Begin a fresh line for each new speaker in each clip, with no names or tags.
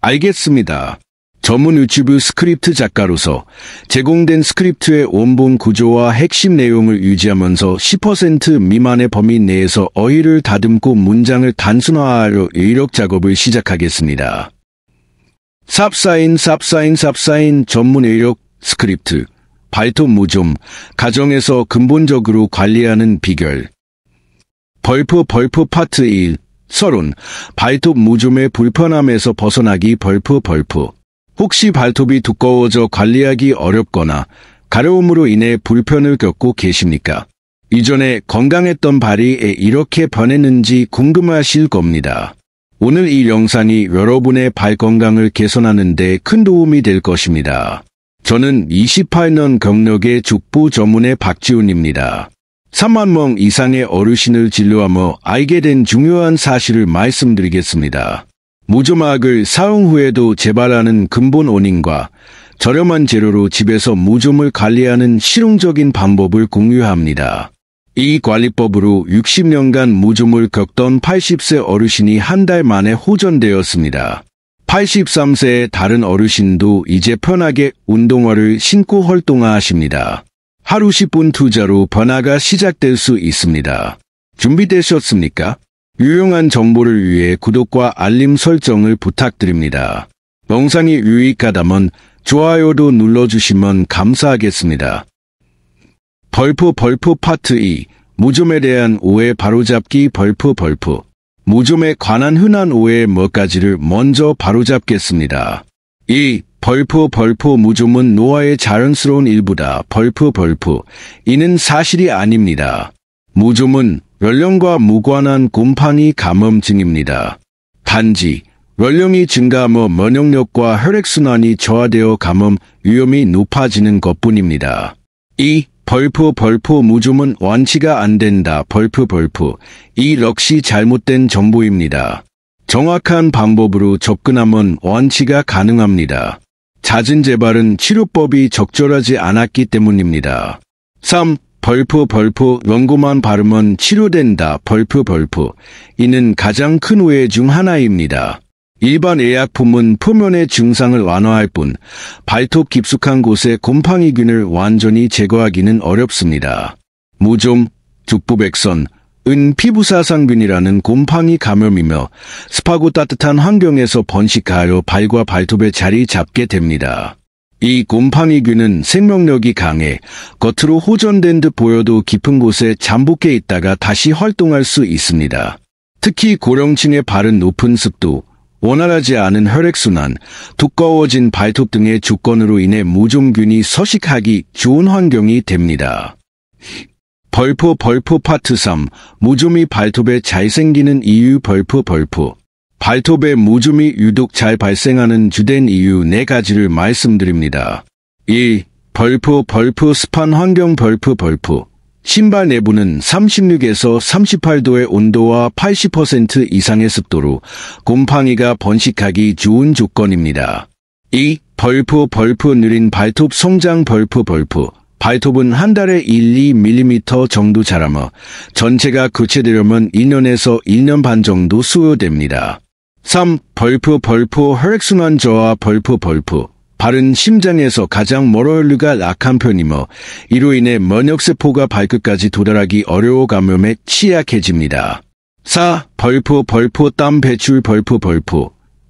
알겠습니다. 전문 유튜브 스크립트 작가로서 제공된 스크립트의 원본 구조와 핵심 내용을 유지하면서 10% 미만의 범위 내에서 어휘를 다듬고 문장을 단순화하려 이력 작업을 시작하겠습니다. 삽사인 전문 이력 스크립트 발톱 무좀 가정에서 근본적으로 관리하는 비결 벌프 파트 1 서론 발톱 무좀의 불편함에서 벗어나기 벌프 혹시 발톱이 두꺼워져 관리하기 어렵거나 가려움으로 인해 불편을 겪고 계십니까? 이전에 건강했던 발이 이렇게 변했는지 궁금하실 겁니다. 오늘 이 영상이 여러분의 발 건강을 개선하는 데 큰 도움이 될 것입니다. 저는 28년 경력의 족보 전문의 박지훈입니다. 3만 명 이상의 어르신을 진료하며 알게 된 중요한 사실을 말씀드리겠습니다. 무좀막을 사용 후에도 재발하는 근본 원인과 저렴한 재료로 집에서 무좀을 관리하는 실용적인 방법을 공유합니다. 이 관리법으로 60년간 무좀을 겪던 80세 어르신이 한 달 만에 호전되었습니다. 83세의 다른 어르신도 이제 편하게 운동화를 신고 활동하십니다. 하루 10분 투자로 변화가 시작될 수 있습니다. 준비되셨습니까? 유용한 정보를 위해 구독과 알림 설정을 부탁드립니다. 영상이 유익하다면 좋아요도 눌러주시면 감사하겠습니다. 벌프 파트 2 무좀에 대한 오해 바로잡기 벌프 무좀에 관한 흔한 오해 몇 가지를 먼저 바로잡겠습니다. 2. 벌프 무좀은 노화의 자연스러운 일부다. 벌프 이는 사실이 아닙니다. 무좀은 연령과 무관한 곰팡이 감염증입니다. 단지 연령이 증가하며 면역력과 혈액순환이 저하되어 감염 위험이 높아지는 것뿐입니다. 2. 벌프 무좀은 완치가 안 된다. 벌프 이 역시 잘못된 정보입니다. 정확한 방법으로 접근하면 완치가 가능합니다. 잦은 재발은 치료법이 적절하지 않았기 때문입니다. 3. 벌프 연고만 바르면 치료된다. 벌프 이는 가장 큰 오해 중 하나입니다. 일반 의약품은 표면의 증상을 완화할 뿐 발톱 깊숙한 곳의 곰팡이균을 완전히 제거하기는 어렵습니다. 무좀, 죽부백선, 피부사상균이라는 곰팡이 감염이며 습하고 따뜻한 환경에서 번식하여 발과 발톱에 자리 잡게 됩니다. 이 곰팡이균은 생명력이 강해 겉으로 호전된 듯 보여도 깊은 곳에 잠복해 있다가 다시 활동할 수 있습니다. 특히 고령층의 발은 높은 습도, 원활하지 않은 혈액순환, 두꺼워진 발톱 등의 조건으로 인해 무좀균이 서식하기 좋은 환경이 됩니다. 벌프 파트 3 무좀이 발톱에 잘 생기는 이유 벌프 발톱에 무좀이 유독 잘 발생하는 주된 이유 4가지를 말씀드립니다. 1. 벌프 습한 환경 벌프 신발 내부는 36에서 38도의 온도와 80% 이상의 습도로 곰팡이가 번식하기 좋은 조건입니다. 2. 벌프 느린 발톱 성장 벌프 발톱은 한 달에 1-2mm 정도 자라며 전체가 교체되려면 2년에서 1년 반 정도 소요됩니다. 3. 벌프 혈액순환 저하 벌프 발은 심장에서 가장 멀어 혈류가 약한 편이며 이로 인해 면역세포가 발끝까지 도달하기 어려워 감염에 취약해집니다. 4. 벌프 땀 배출 벌프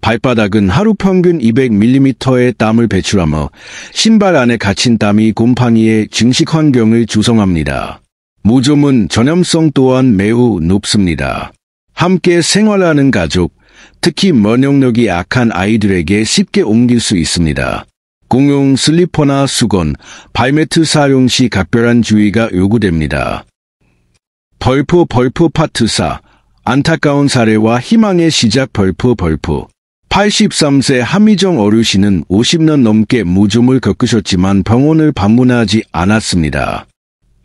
발바닥은 하루 평균 200mm의 땀을 배출하며 신발 안에 갇힌 땀이 곰팡이의 증식 환경을 조성합니다. 무좀은 전염성 또한 매우 높습니다. 함께 생활하는 가족, 특히 면역력이 약한 아이들에게 쉽게 옮길 수 있습니다. 공용 슬리퍼나 수건, 발매트 사용 시 각별한 주의가 요구됩니다. 벌프 파트 4 안타까운 사례와 희망의 시작 벌프 83세 함희정 어르신은 50년 넘게 무좀을 겪으셨지만 병원을 방문하지 않았습니다.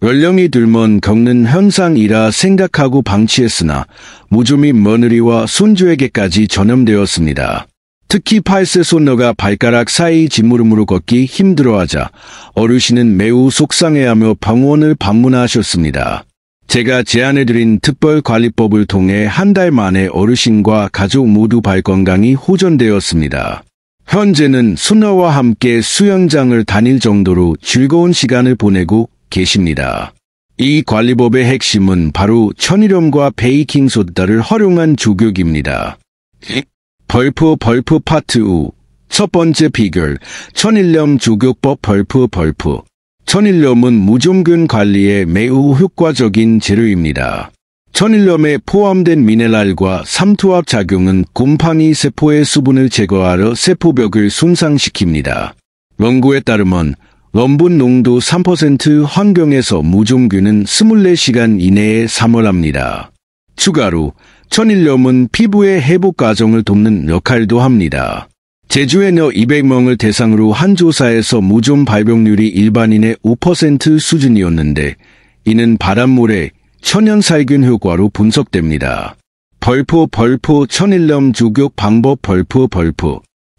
연령이 들면 겪는 현상이라 생각하고 방치했으나 무좀이 며느리와 손주에게까지 전염되었습니다. 특히 8세 손녀가 발가락 사이 짓무름으로 걷기 힘들어하자 어르신은 매우 속상해하며 병원을 방문하셨습니다. 제가 제안해드린 특별관리법을 통해 한 달 만에 어르신과 가족 모두 발 건강이 호전되었습니다. 현재는 수녀와 함께 수영장을 다닐 정도로 즐거운 시간을 보내고 계십니다. 이 관리법의 핵심은 바로 천일염과 베이킹소다를 활용한 조격입니다. 벌프 파트 5. 첫 번째 비결, 천일염 조격법 벌프. 천일염은 무좀균 관리에 매우 효과적인 재료입니다. 천일염에 포함된 미네랄과 삼투압 작용은 곰팡이 세포의 수분을 제거하여 세포벽을 손상시킵니다. 연구에 따르면 염분 농도 3% 환경에서 무좀균은 24시간 이내에 사멸합니다. 추가로 천일염은 피부의 회복 과정을 돕는 역할도 합니다. 제주의 너 200명을 대상으로 한 조사에서 무좀 발병률이 일반인의 5% 수준이었는데 이는 바닷물의 천연살균 효과로 분석됩니다. 벌프 천일염 조격 방법 벌프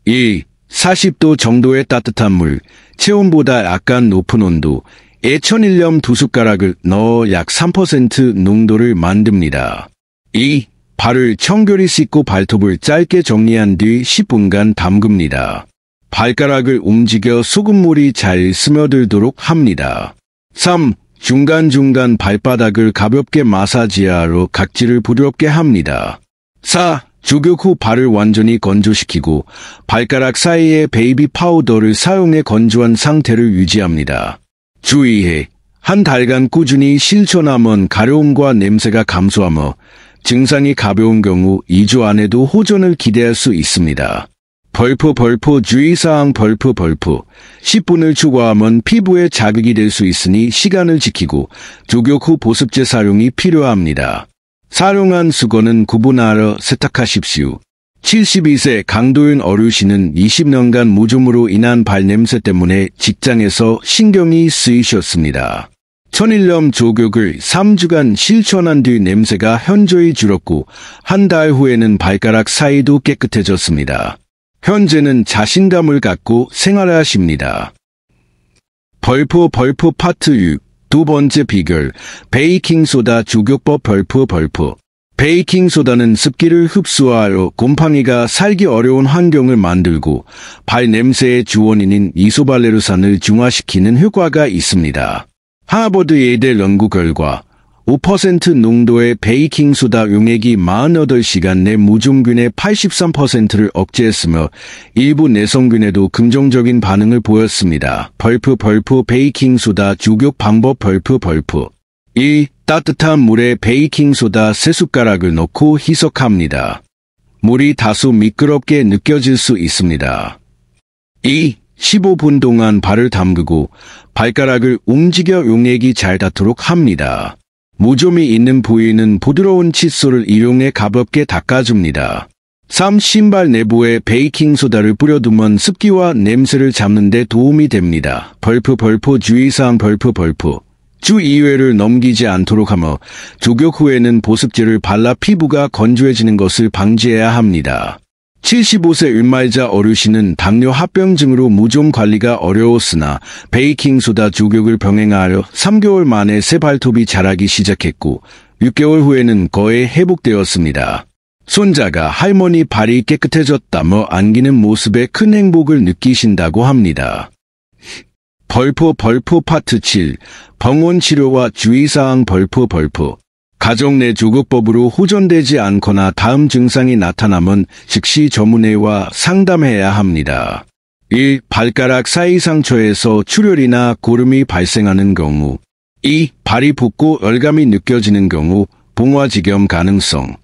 1. 40도 정도의 따뜻한 물, 체온보다 약간 높은 온도에 천일염 2숟가락을 넣어 약 3% 농도를 만듭니다. 2. 발을 청결히 씻고 발톱을 짧게 정리한 뒤 10분간 담급니다. 발가락을 움직여 소금물이 잘 스며들도록 합니다. 3. 중간중간 발바닥을 가볍게 마사지하러 각질을 부드럽게 합니다. 4. 조격 후 발을 완전히 건조시키고 발가락 사이에 베이비 파우더를 사용해 건조한 상태를 유지합니다. 주의해. 한 달간 꾸준히 실천하면 가려움과 냄새가 감소하며 증상이 가벼운 경우 2주 안에도 호전을 기대할 수 있습니다. 벌프 주의사항 벌프 10분을 추가하면 피부에 자극이 될 수 있으니 시간을 지키고 조격 후 보습제 사용이 필요합니다. 사용한 수건은 구분하여 세탁하십시오. 72세 강도윤 어르신은 20년간 무좀으로 인한 발냄새 때문에 직장에서 신경이 쓰이셨습니다. 천일염 조격을 3주간 실천한 뒤 냄새가 현저히 줄었고 한 달 후에는 발가락 사이도 깨끗해졌습니다. 현재는 자신감을 갖고 생활하십니다. 벌프 파트 6. 두 번째 비결, 베이킹소다 조격법 벌프. 베이킹소다는 습기를 흡수하여 곰팡이가 살기 어려운 환경을 만들고 발냄새의 주원인인 이소발레르산을 중화시키는 효과가 있습니다. 하버드 예대 연구 결과 5% 농도의 베이킹소다 용액이 48시간 내 무좀균의 83%를 억제했으며 일부 내성균에도 긍정적인 반응을 보였습니다. 벌프 베이킹소다 조격 방법 벌프 1. 따뜻한 물에 베이킹소다 3숟가락을 넣고 희석합니다. 물이 다소 미끄럽게 느껴질 수 있습니다. 2. 15분 동안 발을 담그고 발가락을 움직여 용액이 잘 닿도록 합니다. 무좀이 있는 부위는 부드러운 칫솔을 이용해 가볍게 닦아줍니다. 3. 신발 내부에 베이킹소다를 뿌려두면 습기와 냄새를 잡는 데 도움이 됩니다. 벌프 주의사항 벌프 주 2회를 넘기지 않도록 하며 조격 후에는 보습제를 발라 피부가 건조해지는 것을 방지해야 합니다. 75세 일말자 어르신은 당뇨 합병증으로 무좀 관리가 어려웠으나 베이킹소다 조격을 병행하여 3개월 만에 새 발톱이 자라기 시작했고 6개월 후에는 거의 회복되었습니다. 손자가 할머니 발이 깨끗해졌다며 안기는 모습에 큰 행복을 느끼신다고 합니다. 벌프 파트 7. 병원 치료와 주의사항 벌프 가정 내 조격법으로 호전되지 않거나 다음 증상이 나타나면 즉시 전문의와 상담해야 합니다. 1. 발가락 사이 상처에서 출혈이나 고름이 발생하는 경우. 2. 발이 붓고 열감이 느껴지는 경우 봉화지겸 가능성.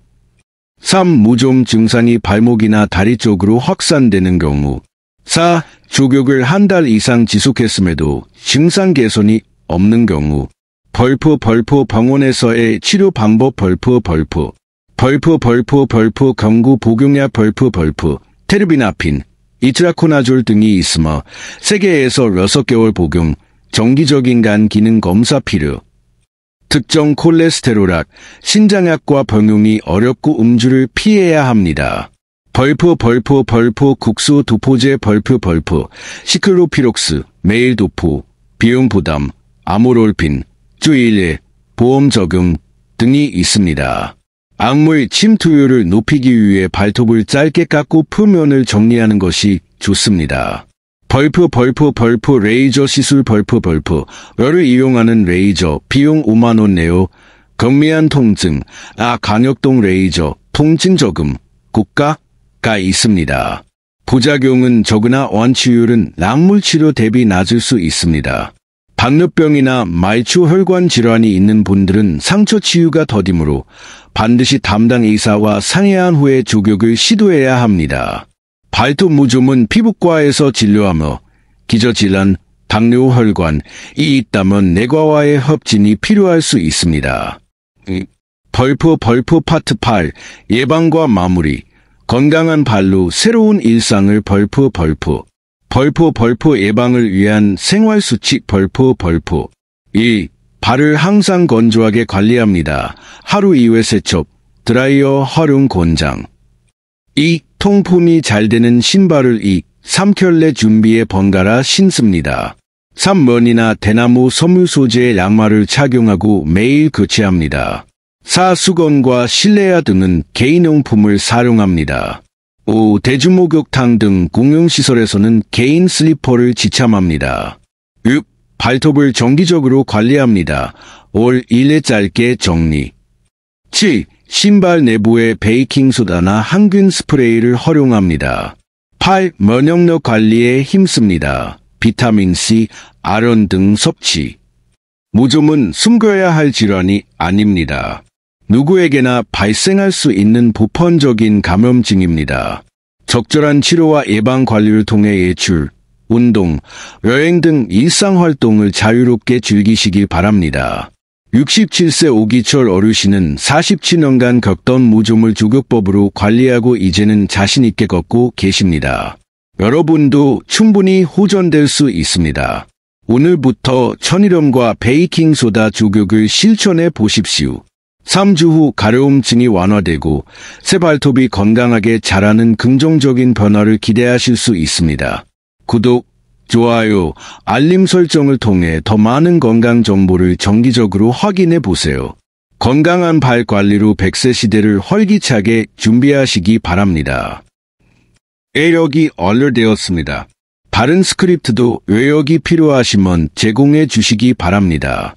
3. 무좀 증상이 발목이나 다리 쪽으로 확산되는 경우. 4. 조격을 한 달 이상 지속했음에도 증상 개선이 없는 경우. 벌프 병원에서의 치료 방법 벌프 경구 복용약 벌프 테르비나핀, 이트라코나졸 등이 있으며 세계에서 6개월 복용, 정기적인 간 기능 검사 필요. 특정 콜레스테롤약, 신장약과 병용이 어렵고 음주를 피해야 합니다. 벌프 국소 도포제 벌프 시클로피록스, 메일도포, 비용 부담, 아모롤핀, 주일에 보험 적용 등이 있습니다. 악물 침투율을 높이기 위해 발톱을 짧게 깎고 표면을 정리하는 것이 좋습니다. 벌프 레이저 시술 벌프를 이용하는 레이저 비용 5만 원 내요. 경미한 통증, 간역동 레이저 통증 저금 고가가 있습니다. 부작용은 적으나 완치율은 약물 치료 대비 낮을 수 있습니다. 당뇨병이나 말초 혈관 질환이 있는 분들은 상처 치유가 더디므로 반드시 담당 의사와 상의한 후에 조격을 시도해야 합니다. 발톱 무좀은 피부과에서 진료하며 기저질환, 당뇨 혈관이 있다면 내과와의 협진이 필요할 수 있습니다. 벌프 파트 8 예방과 마무리 건강한 발로 새로운 일상을 벌프 예방을 위한 생활수칙 벌프 1. 발을 항상 건조하게 관리합니다. 하루 2회 세척, 드라이어 활용 권장. 2. 통풍이 잘 되는 신발을 3켤레 준비해 번갈아 신습니다. 3. 면이나 대나무 섬유 소재의 양말을 착용하고 매일 교체합니다. 4. 수건과 실내화 등은 개인용품을 사용합니다. 5. 대중목욕탕 등 공용시설에서는 개인 슬리퍼를 지참합니다. 6. 발톱을 정기적으로 관리합니다. 올 1회 짧게 정리. 7. 신발 내부에 베이킹소다나 항균 스프레이를 활용합니다. 8. 면역력 관리에 힘씁니다. 비타민C, 아연 등 섭취. 무좀은 숨겨야 할 질환이 아닙니다. 누구에게나 발생할 수 있는 보편적인 감염증입니다. 적절한 치료와 예방 관리를 통해 외출, 운동, 여행 등 일상활동을 자유롭게 즐기시길 바랍니다. 67세 오기철 어르신은 47년간 겪던 무좀을 조격법으로 관리하고 이제는 자신있게 걷고 계십니다. 여러분도 충분히 호전될 수 있습니다. 오늘부터 천일염과 베이킹소다 조격을 실천해 보십시오. 3주 후 가려움증이 완화되고 새 발톱이 건강하게 자라는 긍정적인 변화를 기대하실 수 있습니다. 구독, 좋아요, 알림 설정을 통해 더 많은 건강 정보를 정기적으로 확인해 보세요. 건강한 발 관리로 100세 시대를 활기차게 준비하시기 바랍니다. 외역이 완료되었습니다. 다른 스크립트도 외역이 필요하시면 제공해 주시기 바랍니다.